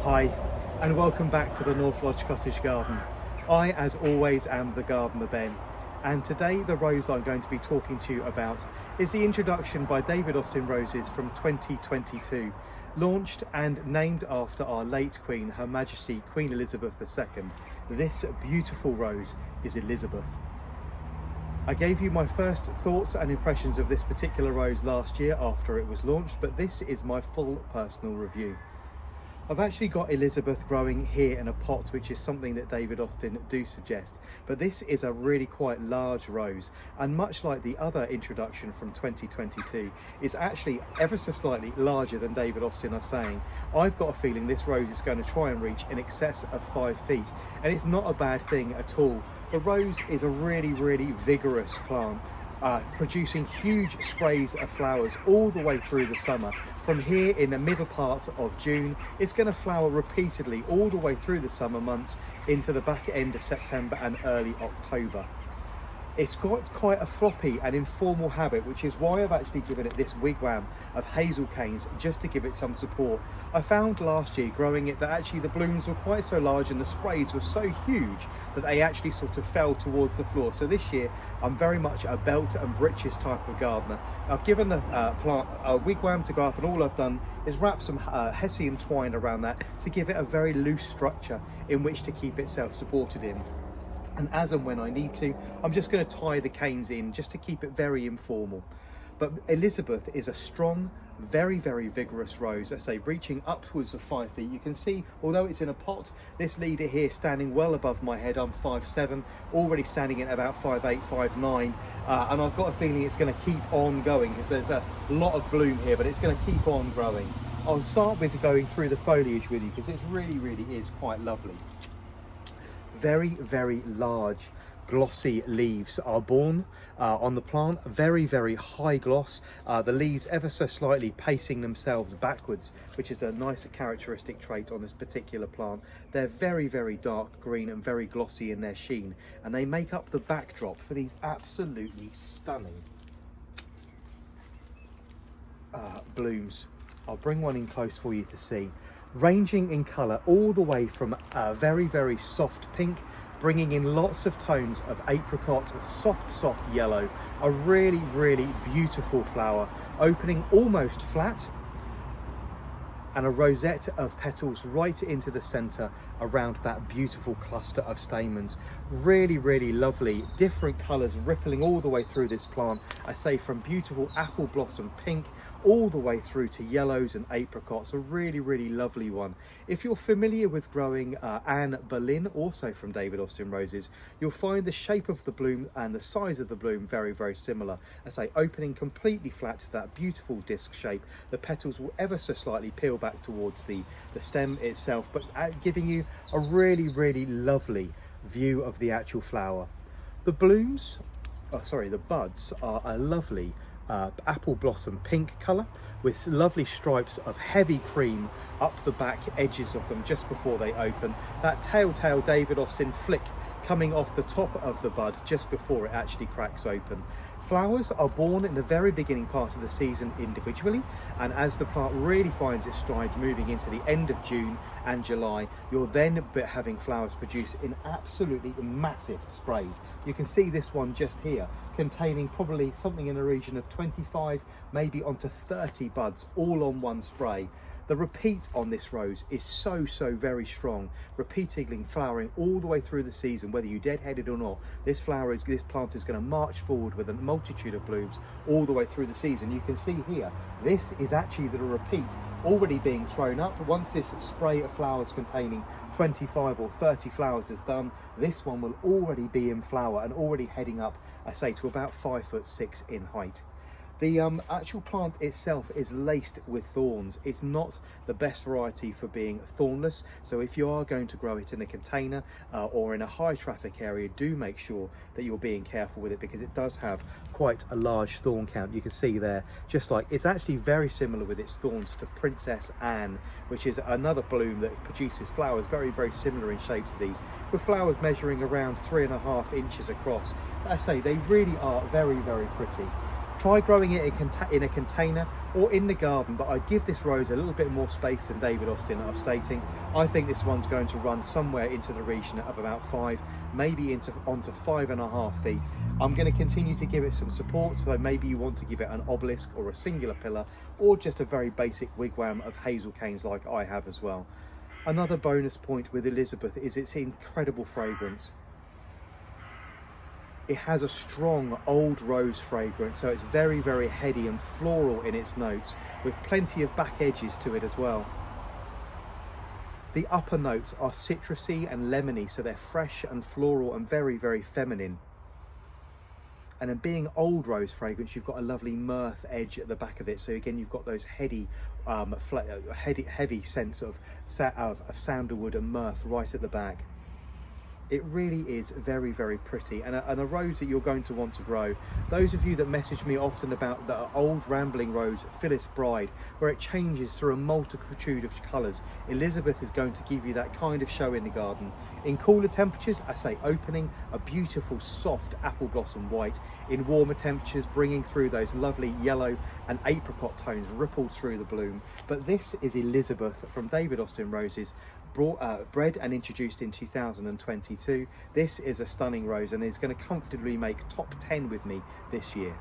Hi, and welcome back to the North Lodge Cottage Garden. I, as always, am the gardener Ben, and today the rose I'm going to be talking to you about is the introduction by David Austin Roses from 2022, launched and named after our late Queen, Her Majesty Queen Elizabeth II. This beautiful rose is Elizabeth. I gave you my first thoughts and impressions of this particular rose last year after it was launched, but this is my full personal review. I've actually got Elizabeth growing here in a pot, which is something that David Austin do suggest, but this is a really quite large rose, and much like the other introduction from 2022, it's actually ever so slightly larger than David Austin are saying. I've got a feeling this rose is going to try and reach in excess of 5 feet, and it's not a bad thing at all. The rose is a really vigorous plant, producing huge sprays of flowers all the way through the summer. From here in the middle part of June, it's going to flower repeatedly all the way through the summer months into the back end of September and early October. It's got quite a floppy and informal habit, which is why I've actually given it this wigwam of hazel canes just to give it some support. I found last year growing it that actually the blooms were quite so large and the sprays were so huge that they actually sort of fell towards the floor. So this year I'm very much a belt and breeches type of gardener. I've given the plant a wigwam to go up, and all I've done is wrap some hessian twine around that to give it a very loose structure in which to keep itself supported in. And as and when I need to, I'm just going to tie the canes in just to keep it very informal. But Elizabeth is a strong, very vigorous rose, I say, reaching upwards of 5 feet. You can see, although it's in a pot, this leader here standing well above my head. I'm 5'7", already standing at about 5'8", 5'9", and I've got a feeling it's going to keep on going because there's a lot of bloom here, but it's going to keep on growing. I'll start with going through the foliage with you because it really is quite lovely. Very large glossy leaves are borne on the plant, very high gloss, the leaves ever so slightly pacing themselves backwards, which is a nice characteristic trait on this particular plant. They're very dark green and very glossy in their sheen, and they make up the backdrop for these absolutely stunning blooms. I'll bring one in close for you to see. Ranging in colour all the way from a very soft pink, bringing in lots of tones of apricot, soft yellow, a really beautiful flower, opening almost flat, and a rosette of petals right into the centre around that beautiful cluster of stamens. Really lovely, different colours rippling all the way through this plant. I say from beautiful apple blossom pink all the way through to yellows and apricots. A really lovely one. If you're familiar with growing Anne Boleyn, also from David Austin Roses, you'll find the shape of the bloom and the size of the bloom very similar. I say opening completely flat to that beautiful disc shape. The petals will ever so slightly peel back towards the stem itself, but giving you a really lovely view of the actual flower. The blooms, the buds are a lovely apple blossom pink colour with lovely stripes of heavy cream up the back edges of them just before they open. That telltale David Austin flick coming off the top of the bud just before it actually cracks open. Flowers are born in the very beginning part of the season individually, and as the plant really finds its stride moving into the end of June and July, you're then having flowers produced in absolutely massive sprays. You can see this one just here containing probably something in the region of 25, maybe onto 30 buds all on one spray. The repeat on this rose is so very strong, repeatedly flowering all the way through the season, whether you deadheaded or not. This plant is going to march forward with a multitude of blooms all the way through the season. You can see here, this is actually the repeat already being thrown up. Once this spray of flowers containing 25 or 30 flowers is done, this one will already be in flower and already heading up, I say, to about 5'6" in height. The actual plant itself is laced with thorns. It's not the best variety for being thornless, so if you are going to grow it in a container or in a high traffic area, do make sure that you're being careful with it, because it does have quite a large thorn count. You can see there, just like it's actually very similar with its thorns to Princess Anne, which is another bloom that produces flowers very similar in shape to these, with flowers measuring around 3.5 inches across. I say they really are very pretty. Try growing it in a container or in the garden, but I'd give this rose a little bit more space than David Austin are stating. I think this one's going to run somewhere into the region of about 5, maybe onto 5.5 feet. I'm going to continue to give it some support, so maybe you want to give it an obelisk or a singular pillar, or just a very basic wigwam of hazel canes like I have as well. Another bonus point with Elizabeth is its incredible fragrance. It has a strong old rose fragrance, so it's very, very heady and floral in its notes, with plenty of back edges to it as well. The upper notes are citrusy and lemony, so they're fresh and floral and very, very feminine. And then being old rose fragrance, you've got a lovely mirth edge at the back of it. So again, you've got those heady, heavy sense of sandalwood and mirth right at the back. It really is very, very pretty, and a rose that you're going to want to grow. Those of you that message me often about the old rambling rose, Phyllis Bride, where it changes through a multitude of colours, Elizabeth is going to give you that kind of show in the garden. In cooler temperatures, I say opening a beautiful soft apple blossom white. In warmer temperatures, bringing through those lovely yellow and apricot tones rippled through the bloom. But this is Elizabeth from David Austin Roses, bred and introduced in 2022. This is a stunning rose and is going to comfortably make top 10 with me this year.